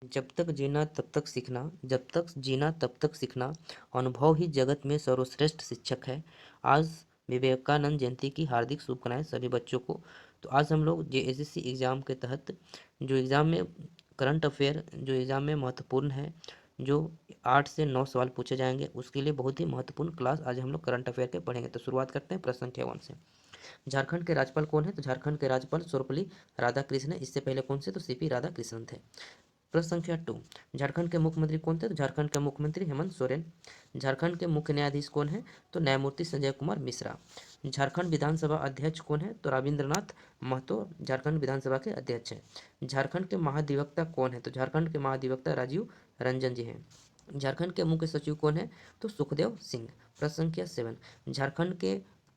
जब तक जीना तब तक सीखना, जब तक जीना तब तक सीखना, अनुभव ही जगत में सर्वश्रेष्ठ शिक्षक है। आज विवेकानंद जयंती की हार्दिक शुभकामनाएं सभी बच्चों को। तो आज हम लोग जेएसएससी एग्ज़ाम के तहत जो एग्ज़ाम में करंट अफेयर जो एग्ज़ाम में महत्वपूर्ण है, जो 8 से 9 सवाल पूछे जाएंगे, उसके लिए बहुत ही महत्वपूर्ण क्लास आज हम लोग करंट अफेयर के पढ़ेंगे। तो शुरुआत करते हैं प्रश्न संख्या 1 से। झारखंड के राज्यपाल कौन है? तो झारखंड के राज्यपाल सर्वपल्ली राधाकृष्णन है। इससे पहले कौन से? तो सीपी राधाकृष्णन थे। प्रश्न संख्या 2, झारखंड के मुख्यमंत्री कौन थे? तो झारखंड के मुख्यमंत्री हेमंत सोरेन। झारखंड के मुख्य न्यायाधीश कौन है? तो न्यायमूर्ति संजय कुमार मिश्रा। झारखंड विधानसभा अध्यक्ष कौन है? तो रविंद्रनाथ महतो झारखंड विधानसभा के अध्यक्ष हैं। झारखंड के महाधिवक्ता कौन है? तो झारखंड के महाधिवक्ता राजीव रंजन जी हैं। झारखंड के मुख्य सचिव कौन है? तो सुखदेव सिंह। प्रश्न संख्या 7, झारखंड के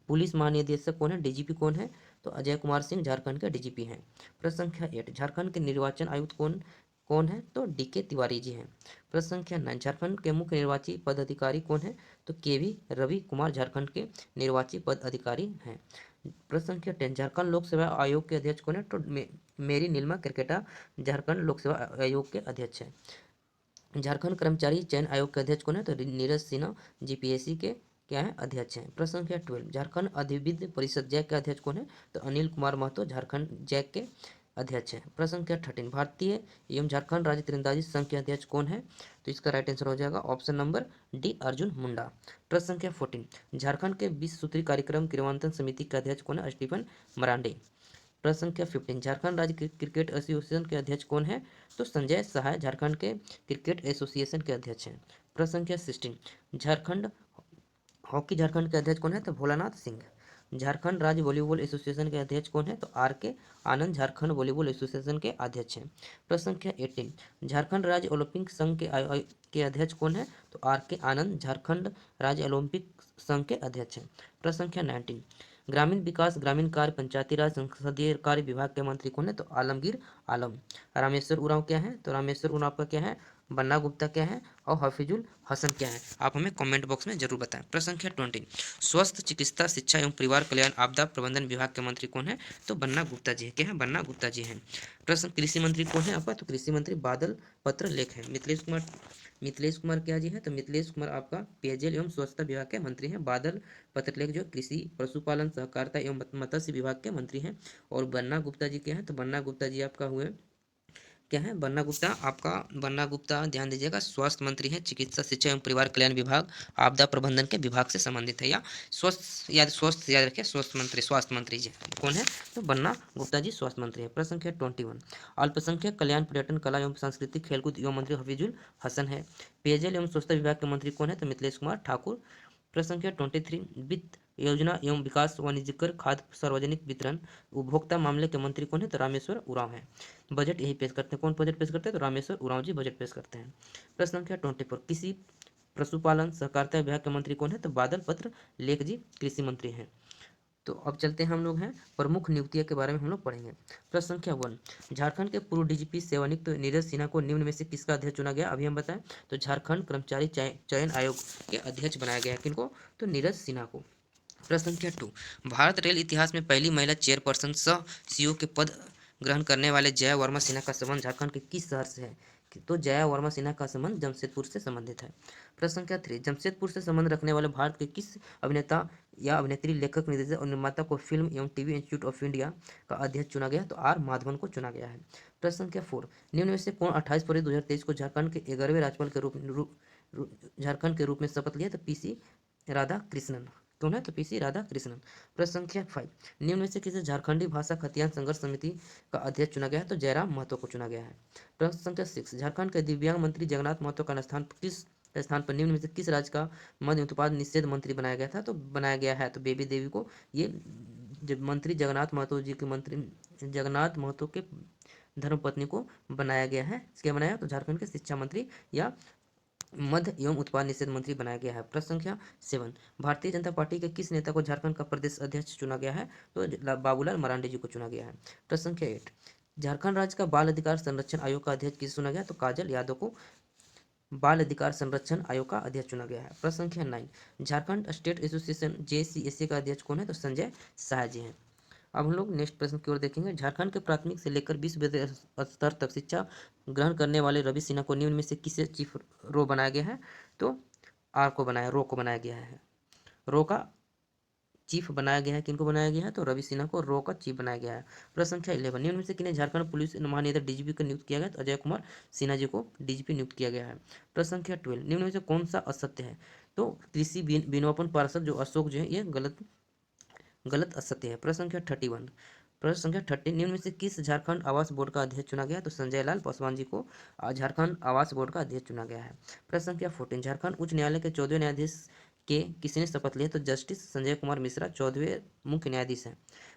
पुलिस महानिदेशक कौन है? डीजीपी कौन है? तो अजय कुमार सिंह झारखंड के डीजीपी हैं। प्रश्न संख्या 8, झारखंड के निर्वाचन आयुक्त कौन कौन है? तो डीके तिवारी जी हैं। प्रश्न संख्या 9, झारखंड के मुख्य निर्वाची पदाधिकारी कौन है? तो केवी रवि कुमार झारखंड के निर्वाची पद अधिकारी हैं। प्रश्न संख्या 10, झारखंड लोक सेवा आयोग के अध्यक्ष कौन है? तो मेरी नीलमा क्रिकेटा झारखंड लोक सेवा आयोग के अध्यक्ष हैं। झारखंड कर्मचारी चयन आयोग के अध्यक्ष कौन है? तो नीरज सिन्हा जीपीएससी के क्या है? अध्यक्ष हैं। प्रश्न संख्या 12, झारखंड अधिविद्य परिषद जैक के अध्यक्ष कौन है? तो अनिल कुमार महतो झारखंड जैक के अध्यक्ष हैं। प्रश्न संख्या 13, भारतीय एवं झारखंड राज्य तीरंदाजी संघ के अध्यक्ष कौन है? तो इसका राइट आंसर हो जाएगा option number D, Arjun Munda. प्रश्न संख्या 14, झारखंड के 20 सूत्री कार्यक्रम क्रियान्वयन समिति के अध्यक्ष कौन है? स्टीफन मरांडे। प्रश्न संख्या 15, झारखंड राज्य क्रिकेट एसोसिएशन के अध्यक्ष कौन है? तो संजय सहाय झारखंड के क्रिकेट एसोसिएशन के अध्यक्ष हैं। प्रश्न संख्या 16, झारखंड हॉकी झारखंड के अध्यक्ष कौन है? तो भोलानाथ सिंह। झारखंड राज्य वॉलीबॉल एसोसिएशन के अध्यक्ष कौन है? तो आर के आनंद झारखंड वॉलीबॉल एसोसिएशन के अध्यक्ष हैं। प्रश्न संख्या 18, झारखंड राज्य ओलंपिक संघ के अध्यक्ष कौन है? तो आर के आनंद झारखंड राज्य ओलंपिक संघ के अध्यक्ष हैं। प्रश्न संख्या 19, ग्रामीण विकास ग्रामीण कार्य पंचायती राज संसदीय कार्य विभाग के मंत्री कौन है? तो आलमगीर आलम। रामेश्वर उरांव क्या है? तो रामेश्वर उरांव का क्या है? बन्ना गुप्ता क्या है? और हफीजुल हसन क्या है? आप हमें कमेंट बॉक्स में जरूर बताएं। प्रश्न संख्या 20, स्वास्थ्य चिकित्सा शिक्षा एवं परिवार कल्याण आपदा प्रबंधन विभाग के मंत्री कौन है? तो बन्ना गुप्ता जी है। क्या है? बन्ना गुप्ता जी हैं। प्रश्न, कृषि मंत्री कौन है आपका? तो कृषि मंत्री बादल पत्र लेख है। मिथिलेश कुमार क्या जी है? तो मिथिलेश कुमार आपका पेयजल एवं स्वच्छता विभाग के मंत्री हैं। बादल पत्रलेख जो कृषि पशुपालन सहकारिता एवं मत्स्य विभाग के मंत्री हैं। और बन्ना गुप्ता जी क्या हैं? तो बन्ना गुप्ता जी आपका हुए क्या है? बन्ना गुप्ता आपका, बन्ना गुप्ता ध्यान दीजिएगा, स्वास्थ्य मंत्री हैं। चिकित्सा शिक्षा एवं परिवार कल्याण विभाग आपदा प्रबंधन के विभाग से संबंधित है। या स्वास्थ्य याद रखिए, स्वास्थ्य मंत्री जी कौन है? तो बन्ना गुप्ता जी स्वास्थ्य मंत्री है। प्रश्न संख्या 21, अल्पसंख्यक कल्याण पर्यटन कला एवं सांस्कृतिक खेलकूद एवं मंत्री हफीजुल हसन है। पेयजल एवं स्वच्छता विभाग के मंत्री कौन है? तो मिथिलेश कुमार ठाकुर। प्रश्न संख्या 23, वित्त योजना एवं विकास वाणिज्यिक खाद्य सार्वजनिक वितरण उपभोक्ता मामले के मंत्री कौन है? तो रामेश्वर उरांव है। बजट यही पेश करते हैं। कौन बजट पेश करते हैं? तो रामेश्वर उरांव जी बजट पेश करते हैं। प्रश्न संख्या 24, कृषि पशुपालन सहकारिता विभाग के मंत्री कौन है? तो बादल पत्र लेख जी कृषि मंत्री हैं। तो अब चलते हैं, हम लोग हैं प्रमुख नियुक्तियों के बारे में हम लोग पढ़ेंगे। प्रश्न संख्या 1, झारखंड के पूर्व डीजीपी सेवानियुक्त नीरज सिन्हा को निम्न में से किसका अध्यक्ष चुना गया? अभी हम बताएं। तो झारखंड कर्मचारी चयन आयोग के अध्यक्ष बनाया गया है। किनको? तो नीरज सिन्हा को। प्रश्न संख्या 2, भारत रेल इतिहास में पहली महिला चेयरपर्सन सह सीईओ के पद ग्रहण करने वाले जया वर्मा सिन्हा का संबंध झारखंड के किस शहर से है? तो जया वर्मा सिन्हा का संबंध जमशेदपुर से संबंधित है। प्रश्न संख्या 3, जमशेदपुर से संबंध रखने वाले भारत के किस अभिनेता या अभिनेत्री, लेखक, निर्देशक और निर्माता को फिल्म एवं टीवी इंस्टीट्यूट ऑफ इंडिया का अध्यक्ष चुना गया? तो आर माधवन को चुना गया है। प्रश्न संख्या 4, निम्न में से कौन 28 फरवरी 2023 को झारखंड के 11वें राज्यपाल के झारखंड के रूप में शपथ लिया? तो पीसी राधा कृष्णन। कौन है? तो पीसी राधा कृष्णन। प्रश्न संख्या 5, निम्न में से किसे झारखंडी भाषा खतियान संघर्ष समिति का अध्यक्ष चुना गया है? तो जयराम महतो को चुना गया है। प्रश्न संख्या 6, झारखंड के दिव्यांग मंत्री जगन्नाथ महतो का स्थान पर निम्न में से किस राज्य का मद्य उत्पाद निषेध मंत्री बनाया गया था? तो बनाया गया है तो बेबी देवी को। ये जब मंत्री जगन्नाथ महतो जी के मंत्री जगन्नाथ महतो के धर्मपत्नी को बनाया गया है। क्या बनाया? तो झारखंड के शिक्षा मंत्री या मद्य एवं उत्पाद निषेध मंत्री बनाया गया है। प्रश्न संख्या 7, भारतीय जनता पार्टी के किस नेता को झारखंड का प्रदेश अध्यक्ष चुना गया है? तो बाबूलाल मरांडी जी को चुना गया है। प्रश्न संख्या 8, झारखंड राज्य का बाल अधिकार संरक्षण आयोग का अध्यक्ष किसे चुना गया? तो काजल यादव को बाल अधिकार संरक्षण आयोग का अध्यक्ष चुना गया है। प्रश्न संख्या 9, झारखंड स्टेट एसोसिएशन जेसीएससी का अध्यक्ष कौन है? तो संजय शाह जी हैं। अब हम लोग नेक्स्ट प्रश्न की ओर देखेंगे। झारखंड के प्राथमिक से लेकर विश्वविद्यालय स्तर तक शिक्षा ग्रहण करने वाले रवि सिन्हा को निम्न में से किसे चीफ रो बनाया गया है? तो रो को बनाया गया है। रो का चीफ बनाया गया है। किनको बनाया गया है? तो रवि सिन्हा को रो का चीफ बनाया गया है। प्रश्न संख्या 11, निम्न में से किन्हें झारखंड पुलिस महानिदेशक डीजीपी को नियुक्त किया गया? तो अजय कुमार सिन्हा जी को डीजीपी नियुक्त किया गया है। प्रश्न संख्या 12, निम्न में से कौन सा असत्य है? तो कृषि विनोपन पार्षद जो अशोक जो है ये गलत असत्य है। प्रश्न संख्या 31, प्रश्न संख्या 30, निम्न में से किस झारखंड आवास बोर्ड का अध्यक्ष चुना गया? तो संजय लाल पासवान जी को झारखंड आवास बोर्ड का अध्यक्ष चुना गया है। प्रश्न संख्या 14, झारखंड उच्च न्यायालय के 14वें न्यायाधीश के किसने शपथ लिया? तो जस्टिस संजय कुमार मिश्रा 14वें मुख्य न्यायाधीश हैं।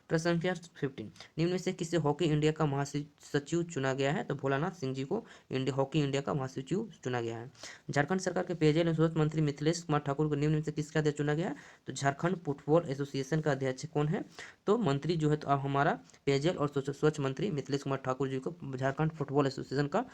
प्रश्न संख्या 15, निम्न में से किसे हॉकी इंडिया का महासचिव चुना गया है? तो भोलानाथ सिंह जी को हॉकी इंडिया का महासचिव चुना गया है। झारखंड सरकार के पेयजल एवं स्वच्छ मंत्री मिथिलेश कुमार ठाकुर को निम्न में से किसका अध्यक्ष चुना गया है? तो झारखंड फुटबॉल एसोसिएशन का अध्यक्ष कौन है? तो मंत्री जो है तो अब हमारा पेयजल और स्वच्छ मंत्री मिथिलेश कुमार ठाकुर जी को झारखंड फुटबॉल एसोसिएशन का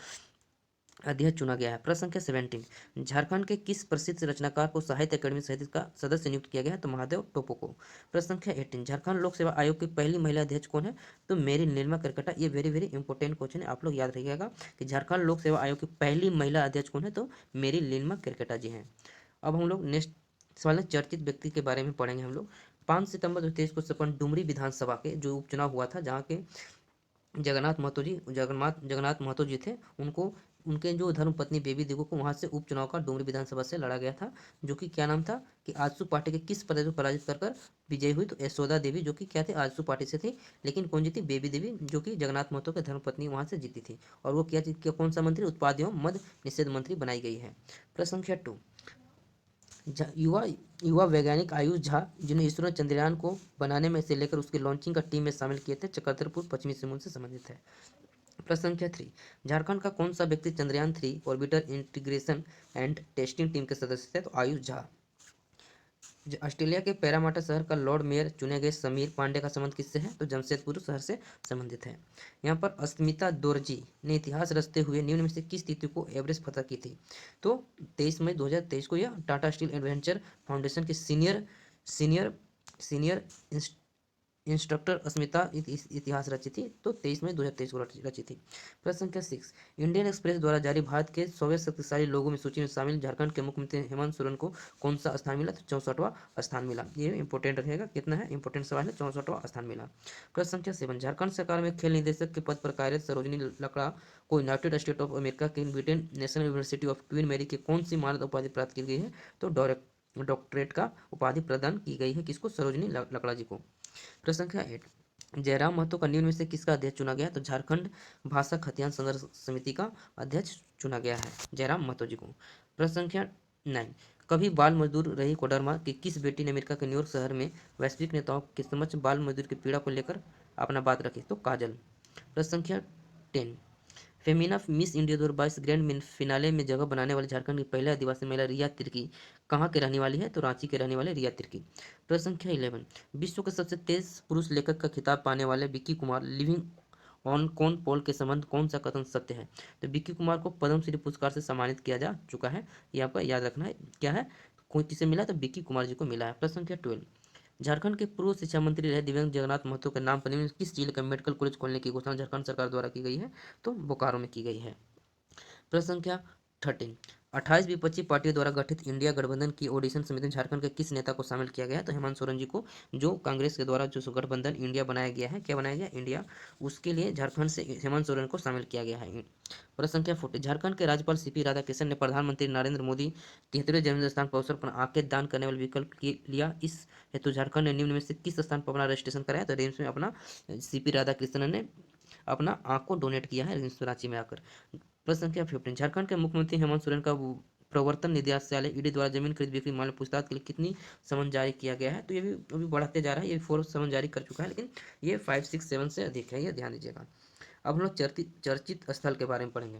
अध्यक्ष चुना गया है। प्रश्न संख्या 17, झारखंड के किस प्रसिद्ध रचनाकार को साहित्य अकादमी सहित का सदस्य नियुक्त किया गया है? तो महादेव टोपो को। प्रश्न संख्या 18, झारखंड लोक सेवा आयोग की पहली महिला अध्यक्ष कौन है? तो मेरी नीलिमा करकटा। ये वेरी वेरी इंपॉर्टेंट क्वेश्चन है, आप लोग याद रखिएगा कि झारखंड लोक सेवा आयोग की पहली महिला अध्यक्ष कौन है? तो मेरी नीलिमा करकटा जी हैं। अब हम लोग नेक्स्ट सवाल चर्चित व्यक्ति के बारे में पढ़ेंगे। हम लोग 5 सितंबर 2023 को संपन्न डुमरी विधानसभा के जो उपचुनाव हुआ था, जहाँ के जगन्नाथ महतो जी थे, उनको उनके जो धर्मपत्नी बेबी देवी को वहां से उपचुनाव का डुमरी विधानसभा से लड़ा गया था, जो कि क्या नाम था कि आजसू पार्टी के किस प्रदेश को पराजित कर विजयी हुई? तो यशोदा देवी, जो कि क्या थे? आजसू पार्टी से थी। लेकिन कौन जीती? बेबी देवी, जो कि जगन्नाथ महतो के धर्मपत्नी वहां से जीती थी। और वो क्या कौन सा मंत्री? उत्पाद एवं मद निषेध मंत्री बनाई गई है। प्रश्न संख्या 2, युवा युवा वैज्ञानिक आयुष झा, जिन्हें इसरो ने चंद्रयान को बनाने में से लेकर उसकी लॉन्चिंग का टीम में शामिल किए थे, चक्रधरपुर पश्चिमी सिंहभूम से संबंधित है। प्रश्न संख्या 3, झारखंड का कौन सा व्यक्ति Chandrayaan 3 orbiter integration and testing team के सदस्य थे? तो आयुष झा। ऑस्ट्रेलिया के पैरामाटा शहर का लॉर्ड मेयर चुने गए समीर पांडे का संबंध किससे है? तो जमशेदपुर शहर से संबंधित है। यहाँ पर अस्मिता दोरजी ने इतिहास रचते हुए निम्न में से किस तिथि को एवरेस्ट फतह की थी? तो 23 मई 2023 को यह टाटा स्टील एडवेंचर फाउंडेशन के सीनियर सीनियर सीनियर इंस्ट्रक्टर अस्मिता इतिहास रची थी, तो 23 मई 2023 को रची थी। प्रश्न संख्या 6, इंडियन एक्सप्रेस द्वारा जारी भारत के 100वें शक्तिशाली लोगों में सूची में शामिल झारखंड के मुख्यमंत्री हेमंत सोरेन को कौन सा स्थान मिला? तो 64वां स्थान मिला। ये इंपॉर्टेंट रहेगा, कितना है इंपॉर्टेंट सवाल है, 64वां स्थान मिला। प्रश्न संख्या 7, झारखंड सरकार में खेल निदेशक के पद पर कार्यरत सरोजिनी लकड़ा को यूनाइटेड स्टेट ऑफ अमेरिका के Britain National University of Queen Mary की कौन सी मानद उपाधि प्राप्त की गई है? तो डॉक्टरेट का उपाधि प्रदान की गई है। किसको? सरोजिनी लकड़ा जी को। प्रश्न संख्या 8, जयराम महतो का निम्न में से किसका अध्यक्ष चुना गया है? तो झारखंड भाषा खतियान संघर्ष समिति का अध्यक्ष चुना गया है जयराम महतो जी को। प्रश्न संख्या 9, कभी बाल मजदूर रही कोडरमा की किस बेटी ने अमेरिका के न्यूयॉर्क शहर में वैश्विक नेताओं के समक्ष बाल मजदूर की पीड़ा को लेकर अपना बात रखी? तो काजल। प्रश्न संख्या 10, Femina miss India 2022 grand finale में जगह बनाने वाली झारखंड की पहले आदिवासी महिला रिया तिर्की कहाँ के रहने वाली है? तो रांची के रहने वाले रिया तिर्की। प्रश्न संख्या 11, विश्व के सबसे तेज पुरुष लेखक का खिताब पाने वाले विक्की कुमार लिविंग ऑन कौन पोल के संबंध कौन सा कथन सत्य है? तो विक्की कुमार को पद्मश्री पुरस्कार से सम्मानित किया जा चुका है, ये आपका याद रखना है। क्या है, कोई किसे मिला? तो विक्की कुमार जी को मिला है। प्रश्न संख्या 12, झारखंड के पूर्व शिक्षा मंत्री रहे दिव्यांग जगन्नाथ महतो के नाम पर निम्न किस जिले का मेडिकल कॉलेज खोलने की घोषणा झारखंड सरकार द्वारा की गई है? तो बोकारो में की गई है। प्रश्न संख्या 13, 28 विपक्षी पार्टियों द्वारा गठित इंडिया गठबंधन की ऑडिशन समिति में झारखंड के किस नेता को शामिल किया गया? तो हेमंत सोरेन जी को, जो कांग्रेस के द्वारा जो गठबंधन इंडिया बनाया गया है, क्या बनाया गया? इंडिया, उसके लिए झारखंड से हेमंत सोरेन को शामिल किया गया है। प्रश्न संख्या 14, झारखंड के राज्यपाल सीपी राधाकृष्णन ने प्रधानमंत्री नरेंद्र मोदी 73वें जन्मदिन स्थान पर अवसर पर आंखें दान करने वाले विकल्प लिया, इस हेतु झारखंड ने निम्न में से किस स्थान पर अपना रजिस्ट्रेशन कराया? तो रिम्स में अपना सीपी राधाकृष्णन ने अपना आंख को डोनेट किया है रिम्स रांची में आकर। प्रश्न संख्या 15, झारखंड के मुख्यमंत्री हेमंत सोरेन का प्रवर्तन निदेशालय ईडी द्वारा जमीन खरीद बिक्री मामले पूछताछ के लिए कितनी समन जारी किया गया है? तो ये भी अभी बढ़ाते जा रहा है, ये 4 समन जारी कर चुका है, लेकिन ये 5, 6, 7 से अधिक है, ये ध्यान दीजिएगा। अब हम लोग चर्चित स्थल के बारे में पढ़ेंगे।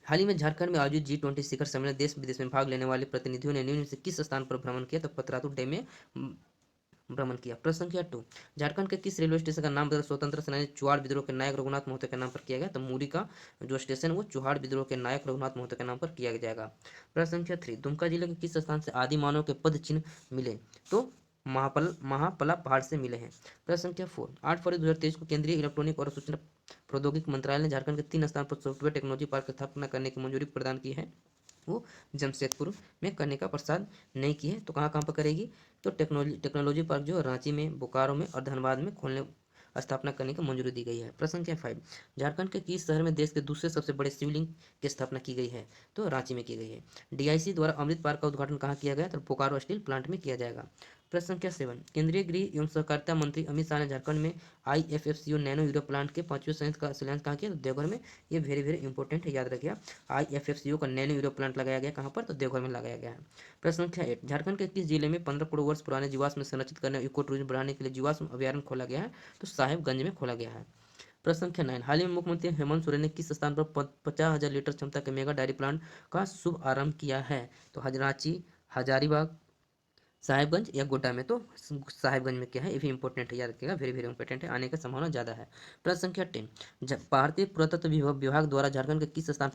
हाल ही में झारखंड में आयोजित G20 शिखर सम्मेलन देश विदेश में भाग लेने वाले प्रतिनिधियों ने निम्न से किस स्थान पर भ्रमण किया? तो पतरातू डैम में भ्रमण किया। प्रश्न संख्या 2, झारखंड के किस रेलवे स्टेशन का नाम स्वतंत्र सेनानी चुहाड़ विद्रोह के नायक रघुनाथ महतो के नाम पर किया गया? तो मूरी का जो स्टेशन वो चुहाड़ विद्रोह के नायक रघुनाथ महतो के नाम पर किया जाएगा। प्रश्न संख्या 3, दुमका जिले के किस स्थान से आदि मानव के पद चिन्ह मिले? तो महापला पहाड़ से मिले हैं। प्रश्न संख्या 4, 8 फरवरी 2023 को केंद्रीय इलेक्ट्रॉनिक और सूचना प्रौद्योगिकी मंत्रालय ने झारखंड के 3 स्थान पर सॉफ्टवेयर टेक्नोलॉजी पार्क की स्थापना करने की मंजूरी प्रदान की है। वो जमशेदपुर में करने का प्रसाद नहीं की है, तो कहाँ कहाँ पर करेगी, तो टेक्नोलॉजी पार्क जो रांची में, बोकारो में और धनबाद में खोलने स्थापना करने की मंजूरी दी गई है। प्रश्न संख्या 5, झारखंड के किस शहर में देश के दूसरे सबसे बड़े शिवलिंग की स्थापना की गई है, तो रांची में की गई है। डीआईसी द्वारा अमृत पार्क का उद्घाटन कहाँ किया गया, तो बोकारो स्टील प्लांट में किया जाएगा। प्रश्न संख्या 7, केंद्रीय गृह एवं सहकारिता मंत्री अमित शाह ने झारखंड में IFFCO नैनो यूरिया प्लांट के 5वें संयंत्र का शिलान्यास कहाँ किया, तो देवघर में। ये वेरी वेरी इंपॉर्टेंट है, याद रखिएगा। IFFCO का नैनो यूरिया प्लांट लगाया गया कहाँ पर, तो देवघर में लगाया गया है। प्रश्न संख्या 8, झारखंड के किस जिले में 15 करोड़ वर्ष पुराने जीवाश्म संरक्षित करने और इको टूरिज्म बढ़ाने के लिए जीवाश्म अभ्यारण्य खोला गया है, तो साहेबगंज में खोला गया है। प्रश्न संख्या 9, हाल ही में मुख्यमंत्री हेमंत सोरेन ने किस स्थान पर 50,000 लीटर क्षमता के मेगा डायरी प्लांट का शुभ आरंभ किया है, तो रांची, हजारीबाग, साहेबगंज या गोड्डा में, तो साहेबगंज में क्या है, ये भी इंपॉर्टेंट है, याद रखिएगा, वेरी वेरी इंपॉर्टेंट है, आने की संभावना ज़्यादा है। प्रश्न संख्या 10, भारतीय पुरातत्व विभाग द्वारा झारखंड के किस स्थान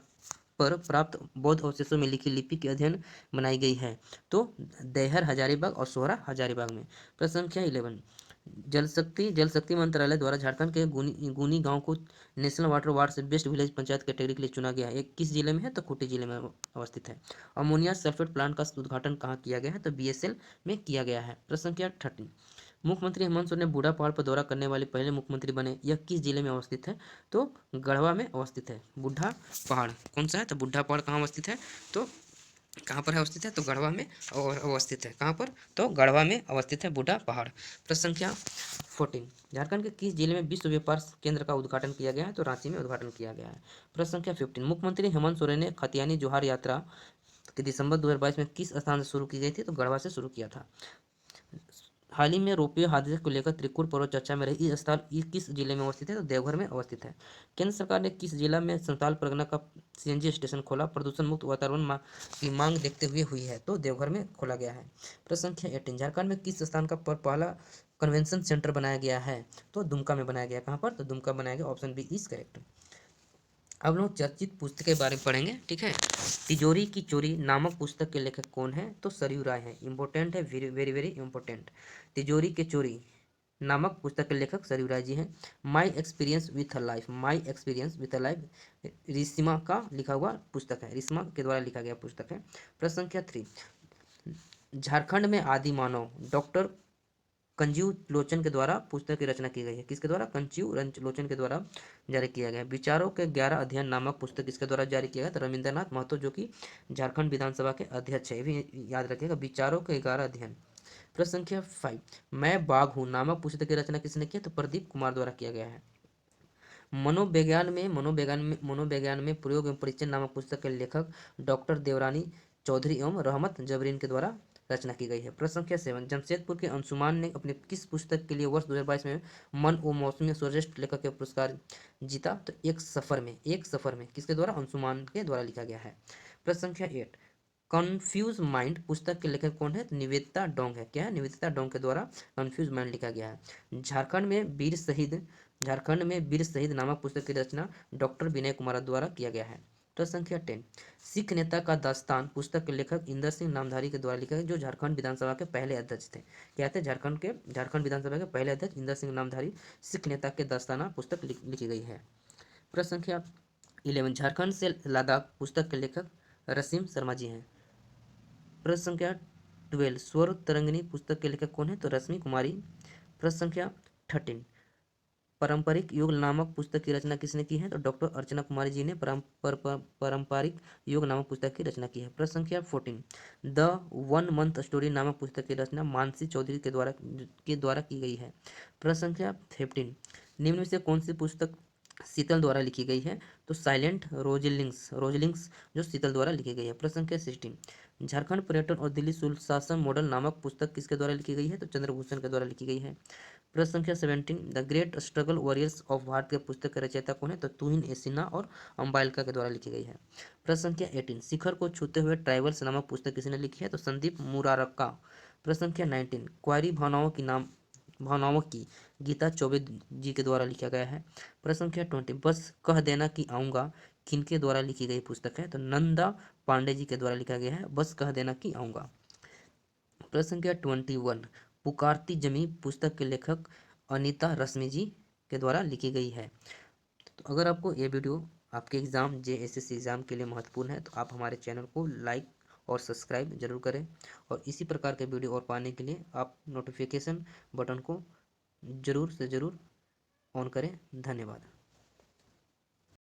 पर प्राप्त बौद्ध अवशेषों में लिखी लिपि के अध्ययन बनाई गई है, तो दैहर हजारीबाग और सोहरा हजारीबाग में। प्रश्न संख्या 11, जल शक्ति मंत्रालय द्वारा झारखंड के गुनी गांव को नेशनल वाटर वार्ड से बेस्ट विलेज पंचायत कैटेगरी के लिए चुना गया है। एक किस जिले में है, तो खूंटी जिले में अवस्थित है। अमोनिया सल्फेट प्लांट का उद्घाटन कहाँ किया गया है, तो BSL में किया गया है। प्रश्न संख्या 13, मुख्यमंत्री हेमंत सोरेन ने बूढ़ा पहाड़ पर दौरा करने वाले पहले मुख्यमंत्री बने, यह किस जिले में अवस्थित है, तो गढ़वा में अवस्थित है। बूढ़ा पहाड़ कौन सा है, तो बूढ़ा पहाड़ कहाँ अवस्थित है, तो कहाँ पर है अवस्थित है, तो गढ़वा में और अवस्थित है। कहाँ पर, तो गढ़वा में अवस्थित है बूढ़ा पहाड़। प्रश्न संख्या 14, झारखंड के किस जिले में विश्व व्यापार केंद्र का उद्घाटन किया गया है, तो रांची में उद्घाटन किया गया है। प्रश्न संख्या 15, मुख्यमंत्री हेमंत सोरेन ने खतियानी जोहार यात्रा कि दिसंबर 2022 में किस स्थान से शुरू की गई थी, तो गढ़वा से शुरू किया था। हाल ही में रोपवे हादसे को लेकर त्रिकुट पर्वत चर्चा में रही, इस स्थल किस जिले में अवस्थित है, तो देवघर में अवस्थित है। केंद्र सरकार ने किस जिला में संथाल परगना का CNG स्टेशन खोला, प्रदूषण मुक्त वातावरण की मांग देखते हुए हुई है, तो देवघर में खोला गया है। प्रश्न संख्या 18, झारखंड में किस स्थान का पहला कन्वेंशन सेंटर बनाया गया है, तो दुमका में बनाया गया। कहाँ पर, तो दुमका बनाया गया, ऑप्शन बी इज करेक्ट। अब लोग चर्चित पुस्तक के बारे में पढ़ेंगे, ठीक है। तिजोरी की चोरी नामक पुस्तक के लेखक कौन है, तो सरयू राय है, इंपॉर्टेंट है, वेरी वेरी वेरी इंपॉर्टेंट। तिजोरी के चोरी नामक पुस्तक के लेखक सरयू राय जी हैं। My experience with a life, my experience with a life Rishma का लिखा हुआ पुस्तक है, रिश्मा के द्वारा लिखा गया पुस्तक है। प्रश्न संख्या 3, झारखंड में आदि मानव डॉक्टर कंजीव लोचन के द्वारा पुस्तक की रचना की गई है। किसके द्वारा, कंजीव लोचन के द्वारा जारी किया गया। विचारों के 11 अध्ययन नामक पुस्तक किसके द्वारा जारी किया गया, तो रविंद्रनाथ महतो, जो कि झारखंड विधानसभा के अध्यक्ष है, ये भी याद रखिएगा, विचारों के 11 अध्ययन। प्रश्न संख्या 5, मैं बाघ हूँ नामक पुस्तक की रचना किसने किया, तो प्रदीप कुमार द्वारा किया गया है। मनोविज्ञान में प्रयोग एवं परिचय नामक पुस्तक के लेखक डॉक्टर देवरानी चौधरी एवं रहमत जबरीन के द्वारा रचना की गई है। प्रश्न संख्या 7, जमशेदपुर के अंशुमान ने अपने किस पुस्तक के लिए वर्ष 2022 में मन ओ मौसमी सर्वश्रेष्ठ लेखक का पुरस्कार जीता, तो एक सफर में किसके द्वारा, अंशुमान के द्वारा लिखा गया है। प्रश्न संख्या 8, कन्फ्यूज माइंड पुस्तक के लेखक कौन है, तो निवेदिता डोंग है। क्या है, निवेदिता डोंग के द्वारा कन्फ्यूज माइंड लिखा गया है। झारखंड में वीर शहीद नामक पुस्तक की रचना डॉक्टर विनय कुमार द्वारा किया गया है। प्रश्न संख्या 10, सिख नेता का दास्तान पुस्तक के लेखक इंदर सिंह नामधारी के द्वारा लिखा गया, जो झारखंड विधानसभा के पहले अध्यक्ष थे। क्या थे, झारखंड विधानसभा के पहले अध्यक्ष इंदर सिंह नामधारी, सिख नेता के दास्ताना पुस्तक लिखी गई है। प्रश्न संख्या 11, झारखंड से लद्दाख पुस्तक के लेखक रसीम शर्मा जी हैं। प्रश्न संख्या 12, स्वर तरंगिनी पुस्तक के लेखक कौन है, तो रश्मि कुमारी। प्रश्न संख्या 13, पारंपरिक योग नामक पुस्तक की रचना किसने की है, तो डॉक्टर अर्चना कुमारी जी ने पारंपरिक योग नामक पुस्तक की रचना की है। प्रश्न संख्या 14, द 1 मंथ स्टोरी नामक पुस्तक की रचना मानसी चौधरी के द्वारा की गई है। प्रश्न संख्या 15, निम्न में से कौन सी पुस्तक शीतल द्वारा लिखी गई है, तो साइलेंट रोजलिंग्स जो शीतल द्वारा लिखी गई है। प्रश्न संख्या 16, झारखंड पर्यटन और दिल्ली सुशासन मॉडल नामक पुस्तक किसके द्वारा लिखी गई है, तो चंद्रभूषण के द्वारा लिखी गई है। प्रश्न संख्या 17, the great struggle warriors of Bharat के पुस्तक के रचयिता कौन है, तो तुहिन ए सिन्हा और अम्बाइलका के द्वारा लिखी गई है। प्रश्न संख्या 18, शिखर को छूते हुए ट्राइबल्स नामक पुस्तक किसने लिखी है, तो संदीप मुरारका। प्रश्न संख्या 19, क्वारी भावनाओं की गीता चौबे जी के द्वारा लिखा गया है। प्रश्न संख्या 20, बस कह देना कि आऊँगा किनके द्वारा लिखी गई पुस्तक है, तो नंदा पांडे जी के द्वारा लिखा गया है, बस कह देना कि आऊँगा। प्रश्न संख्या 21, पुकारती जमी पुस्तक के लेखक अनीता रश्मि जी के द्वारा लिखी गई है। तो अगर आपको ये वीडियो आपके एग्ज़ाम JSS एग्ज़ाम के लिए महत्वपूर्ण है तो आप हमारे चैनल को लाइक और सब्सक्राइब जरूर करें, और इसी प्रकार के वीडियो और पाने के लिए आप नोटिफिकेशन बटन को ज़रूर से ज़रूर ऑन करें। धन्यवाद।